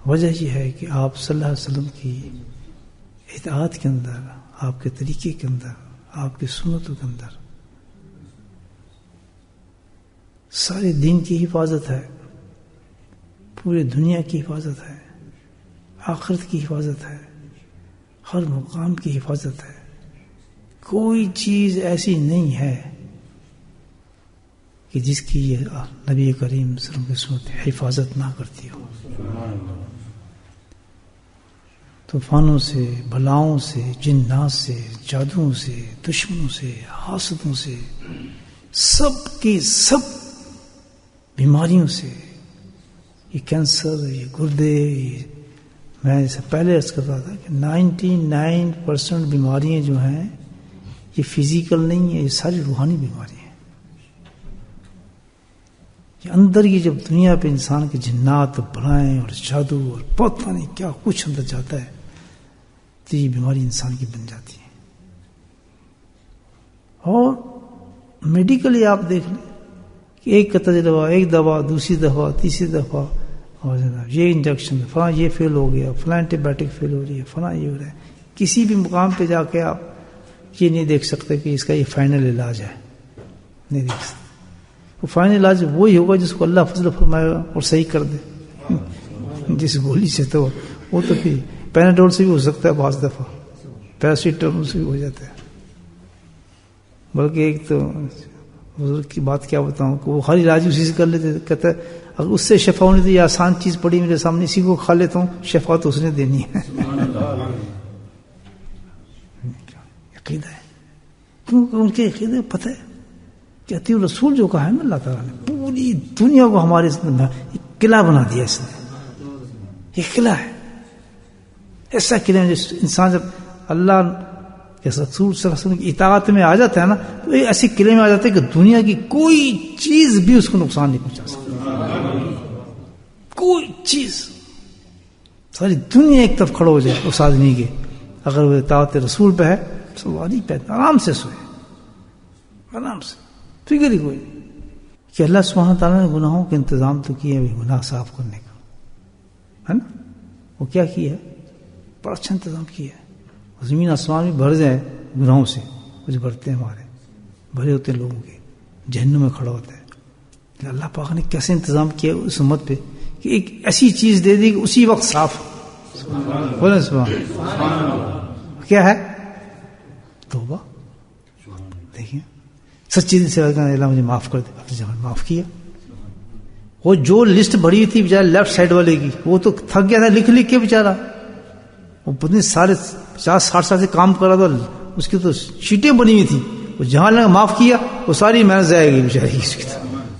وجہ یہ ہے کہ آپ صلی اللہ علیہ وسلم کی اطاعت کے اندر، آپ کے طریقے کے اندر، آپ کی سنتوں کے اندر سارے دین کی حفاظت ہے، پورے دنیا کی حفاظت ہے، آخرت کی حفاظت ہے، ہر مقام کی حفاظت ہے. کوئی چیز ایسی نہیں ہے کہ جس کی یہ نبی کریم صلی اللہ علیہ وسلم کی سنت حفاظت نہ کرتی ہو. طوفانوں سے، بلاؤں سے، جنات سے، جادوؤں سے، دشمنوں سے، حاسدوں سے، سب کی سب بیماریوں سے، یہ کینسر، یہ گردے، میں اس سے پہلے عرض کر رہا تھا کہ 99% بیماریاں جو ہیں یہ فزیکل نہیں ہے، یہ ساری روحانی بیماری ہیں. یہ اندر یہ جب دنیا پہ انسان کے جنات، بلائیں اور جادو اور پتہ نہیں کیا کچھ اندر جاتا ہے تو یہ بیماری انسان کی بن جاتی ہے. اور میڈیکلی آپ دیکھ لیں کہ ایک کا تجربہ، ایک دوا، دوسری دفعہ، تیسری دفعہ، اور جناب یہ انجیکشن، فلاں یہ فیل ہو گیا، فلاں اینٹی بایوٹک فیل ہو رہی ہے، فلاں یہ ہو رہا ہے. کسی بھی مقام پہ جا کے آپ یہ نہیں دیکھ سکتے کہ اس کا یہ فائنل علاج ہے، نہیں دیکھ سکتے. وہ فائنل علاج وہی ہوگا جس کو اللہ فضل فرمائے گا اور صحیح کر دے. جس گولی سے تو وہ تو پھر پیناڈول سے بھی ہو سکتا ہے، بعض دفعہ پیراسیٹامول سے بھی ہو جاتا ہے. بلکہ ایک تو بزرگ کی بات کیا بتاؤں کہ وہ ہر علاج اسی سے کر لیتے، کہتا ہے اگر اس سے شفا ہونی تو یہ آسان چیز پڑی میرے سامنے، اسی کو کھا لیتا ہوں، شفا تو اس نے دینی ہے. عقیدہ ہے، کیونکہ ان کے عقیدے پتہ ہے کہ عطیع الرسول جو کہا ہے نا اللہ تعالیٰ نے، پوری دنیا کو ہمارے قلعہ بنا دیا اس نے. یہ قلعہ ہے، ایسا قلعہ ہے جس انسان جب اللہ کے رسول صلی اللہ علیہ وسلم کی اطاعت میں آ جاتا ہے نا تو یہ ایسی قلعے میں آ جاتا ہے کہ دنیا کی کوئی چیز بھی اس کو نقصان نہیں پہنچا سکتی. کوئی چیز، ساری دنیا ایک طرف کھڑا ہو جائے اس آدمی کے، اگر وہ اطاعت رسول پہ ہے سواری پہ آرام سے سوئے، آرام سے، فکر ہی کوئی نہیں. کہ اللہ سبحانہ تعالیٰ نے گناہوں کے انتظام تو کیے بھی گناہ صاف کرنے کا، ہے نا. وہ کیا کیا ہے؟ بڑا اچھا انتظام کیا ہے. زمین آسمان بھی بھر جائے گناہوں سے، کچھ بھرتے ہیں ہمارے، بھرے ہوتے ہیں لوگوں کے، جہنم میں کھڑا ہوتا ہے. اللہ پاک نے کیسے انتظام کیا اس امت پہ کہ ایک ایسی چیز دے دی کہ اسی وقت صاف. بولیں سبحان اللہ. کیا ہے؟ توبہ. دیکھیں سچی دل سے اللہ مجھے معاف کر دے، معاف کیا. وہ جو لسٹ بڑی تھی بیچارہ لیفٹ سائڈ والے کی، وہ تو تھک گیا تھا لکھ لکھ کے بیچارہ. وہ پتنی سارے 50-60 سال سے کام کر رہا تھا، اس کی تو شیٹیں بنی ہوئی تھی. وہ جہاں لگا معاف کیا وہ ساری محنت جائے گی بیچارے کی. اس کی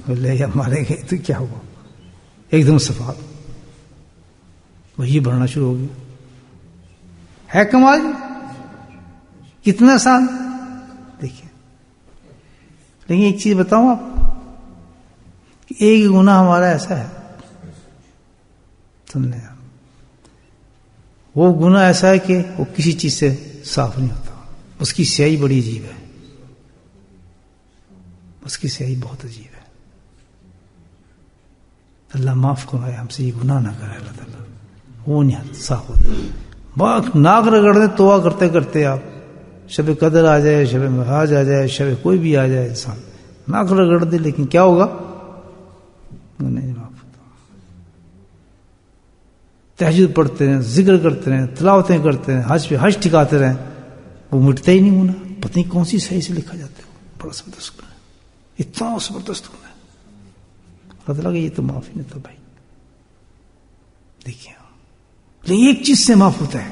تو لے یا مارے گئے تو کیا ہوا؟ ایک دم صفا وہی بڑھنا شروع ہو گیا. ہے کمال. کتنا آسان. دیکھیں لیکن ایک چیز بتاؤں آپ کہ ایک گناہ ہمارا ایسا ہے، سن لیں، وہ گناہ ایسا ہے کہ وہ کسی چیز سے صاف نہیں ہوتا. اس کی سیاہی بڑی عجیب ہے، اس کی سیاہی بہت عجیب ہے. اللہ معاف کرائے ہم سے، یہ گناہ نہ کرے اللہ تعالیٰ. وہ نہیں صاف ہوتا. ناک رگڑنے توبہ کرتے کرتے آپ شب قدر آ جائے، شب معراج آ جائے، شب کوئی بھی آ جائے، انسان ناک رگڑ دے، لیکن کیا ہوگا؟ نہیں معاف ہوتا. تہجد پڑھتے رہیں، ذکر کرتے رہیں، تلاوتیں کرتے رہیں، حج پہ حج ٹھکاتے رہیں، وہ مٹتا ہی نہیں. گناہ پتہ نہیں کون سی صحیح سے لکھا جاتا ہے. بڑا زبردست گناہ ہے، اتنا زبردست گناہ ہے. اللہ تعالیٰ کہ یہ تو معاف ہی نہیں تھا بھائی. دیکھیے لیکن ایک چیز سے معاف ہوتا ہے.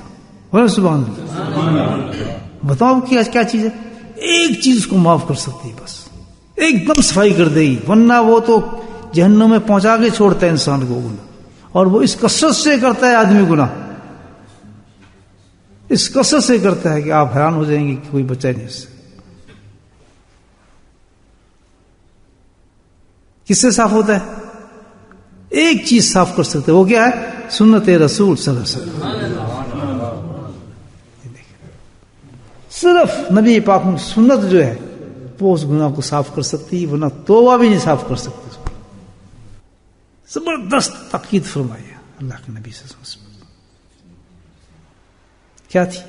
بولے سبحان اللہ. بتاؤ کیا چیز ہے؟ ایک چیز کو معاف کر سکتی ہے، بس ایک دم صفائی کر دے گی، ورنہ وہ تو جہنم میں پہنچا کے چھوڑتا ہے انسان کو گناہ. اور وہ اس کثرت سے کرتا ہے آدمی گناہ، اس کثرت سے کرتا ہے کہ آپ حیران ہو جائیں گے کہ کوئی بچہ نہیں اس سے. کس سے صاف ہوتا ہے؟ ایک چیز صاف کر سکتے، وہ کیا ہے؟ سنت رسول صلی اللہ علیہ وسلم. صرف نبی پاک کی سنت جو ہے وہ اس گناہ کو صاف کر سکتی، ورنہ توبہ بھی نہیں صاف کر سکتی. زبردست تاکید فرمائی اللہ کے نبی صلی اللہ علیہ وسلم کیا تھی؟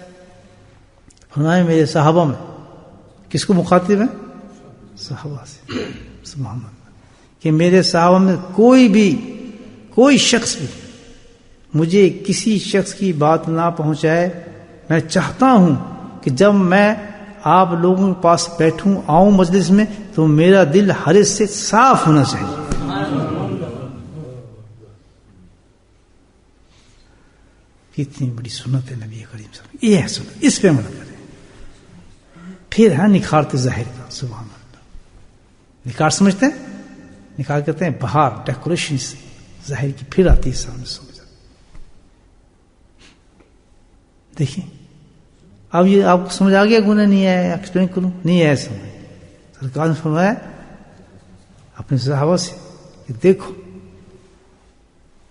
فرمایا میرے صحابہ میں، کس کو مخاطب ہے؟ صحابہ سے، سبحان اللہ، کہ میرے صحابہ میں کوئی شخص بھی مجھے کسی شخص کی بات نہ پہنچائے. میں چاہتا ہوں کہ جب میں آپ لوگوں کے پاس بیٹھوں آؤں مجلس میں تو میرا دل حرص سے صاف ہونا چاہیے. کتنی بڑی سنت ہے نبی کریم صلی اللہ علیہ وسلم. یہ ہے سنت، اس پہ عمل کریں. پھر ہے نکھارتے ظاہر کا، سبحان اللہ. نکھار سمجھتے ہیں؟ نکھار کہتے ہیں بہار، ڈیکوریشن سے ظاہر کی پھر آتی ہے سامنے. سمجھ دیکھیں اب یہ آپ کو سمجھ آ گیا؟ گناہ نہیں ہے، ایکسپلین کروں؟ نہیں ہے سمجھ. سرکار نے فرمایا اپنے صحابہ سے کہ دیکھو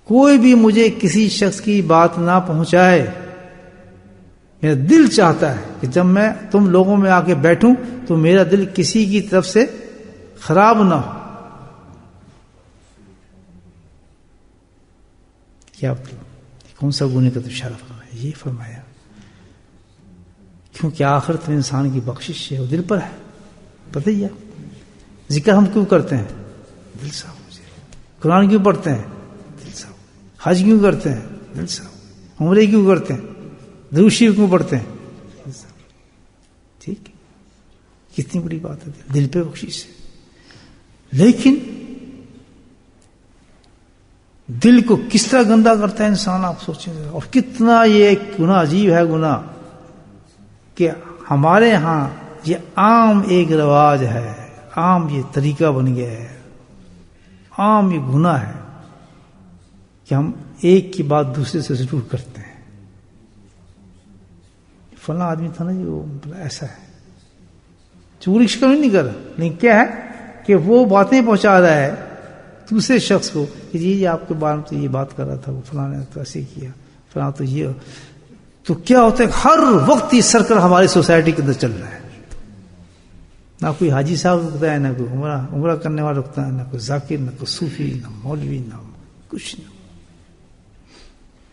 کوئی بھی مجھے کسی شخص کی بات نہ پہنچائے، میرا دل چاہتا ہے کہ جب میں تم لوگوں میں آ کے بیٹھوں تو میرا دل کسی کی طرف سے خراب نہ ہو. کیا کون سا گناہ کا تو اشارہ فرمایا؟ یہ فرمایا کیونکہ آخرت میں انسان کی بخشش ہے وہ دل پر ہے. پتہ ہی ہے ذکر ہم کیوں کرتے ہیں؟ دل صاف ہو جائے. قرآن کیوں پڑھتے ہیں؟ دل صاف. حج کیوں کرتے ہیں؟ دل صاف. عمرے کیوں کرتے ہیں؟ درود شریف کیوں پڑھتے ہیں؟ دل صاف. ٹھیک ہے، کتنی بڑی بات ہے، دل پہ بخشش ہے. لیکن دل کو کس طرح گندا کرتا ہے انسان، آپ سوچیں. اور کتنا یہ گناہ عجیب ہے، گناہ کہ ہمارے ہاں یہ عام ایک رواج ہے، عام یہ طریقہ بن گیا ہے، عام یہ گناہ ہے کہ ہم ایک کی بات دوسرے سے ضرور کرتے ہیں. فلاں آدمی تھا نا جی وہ ایسا ہے، چوری شکر نہیں کر رہا، لیکن کیا ہے کہ وہ باتیں پہنچا رہا ہے دوسرے شخص کو کہ جی آپ کے بارے میں تو یہ بات کر رہا تھا، وہ فلاں نے تو ایسے کیا، فلاں تو یہ. تو کیا ہوتا ہے ہر وقت یہ سرکل ہماری سوسائٹی کے اندر چل رہا ہے. نہ کوئی حاجی صاحب رکتا ہے، نہ کوئی عمرہ کرنے والا رکتا ہے، نہ کوئی ذاکر، نہ کوئی صوفی، نہ مولوی، نہ کچھ نہیں.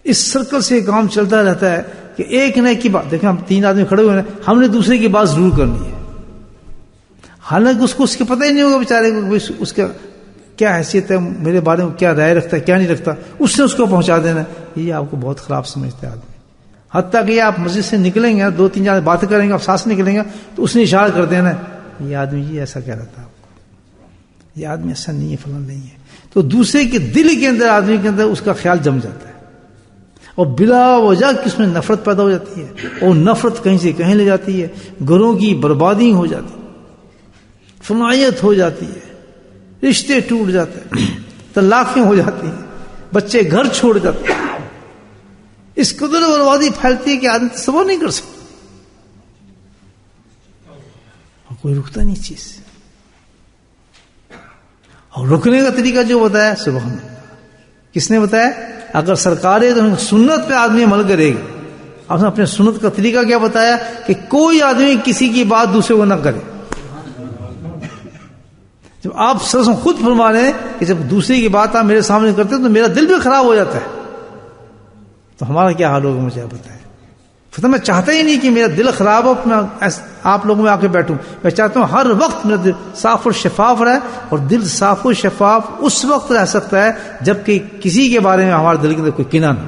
اس سرکل سے کام چلتا رہتا ہے کہ ایک نہ ایک کی بات. دیکھیں ہم 3 آدمی کھڑے ہوئے ہیں، ہم نے دوسرے کی بات ضرور کرنی ہے، حالانکہ اس کو اس کے پتہ ہی نہیں ہوگا بیچارے کو اس کا کیا حیثیت ہے، میرے بارے میں کیا رائے رکھتا ہے کیا نہیں رکھتا. اس نے اس کو پہنچا دینا. یہ آپ کو بہت خراب سمجھتے ہیں آدمی. حتیٰ کہ آپ مسجد سے نکلیں گے 2-3 جانے باتیں کریں گے، آپ ساتھ نکلیں گے تو اس نے اشارہ کر دینا یہ آدمی جی ایسا کہہ رہا تھا آپ کو، یہ آدمی ایسا نہیں ہے، فلاں نہیں ہے. تو دوسرے کے دل کے اندر آدمی کے اندر اس کا خیال جم جاتا ہے اور بلا وجہ کس میں نفرت پیدا ہو جاتی ہے، اور نفرت کہیں سے کہیں لے جاتی ہے. گھروں کی بربادی ہو جاتی ہے، فنائیت ہو جاتی ہے، رشتے ٹوٹ جاتے ہیں، طلاقیں ہو جاتی ہیں، بچے گھر چھوڑ جاتے ہیں. اس قدر بربادی پھیلتی ہے کہ آدمی تصور نہیں کر سکتا، اور کوئی رکتا نہیں چیز. اور رکنے کا طریقہ جو بتایا سبحان اللہ، کس نے بتایا؟ اگر سرکار سنت پہ آدمی عمل کرے گا. آپ نے اپنے سنت کا طریقہ کیا بتایا کہ کوئی آدمی کسی کی بات دوسرے کو نہ کرے. جب آپ سرسوں خود فرما رہے ہیں کہ جب دوسرے کی بات آپ میرے سامنے کرتے ہیں تو میرا دل بھی خراب ہو جاتا ہے، تو ہمارا کیا حال ہوگا مجھے بتائیں. فتح میں چاہتا ہی نہیں کہ میرا دل خراب ہو، میں آپ لوگوں میں آ کے بیٹھوں. میں چاہتا ہوں ہر وقت میرا دل صاف اور شفاف رہے. اور دل صاف و شفاف اس وقت رہ سکتا ہے جبکہ کسی کے بارے میں ہمارے دل کے اندر کوئی کینہ نہ.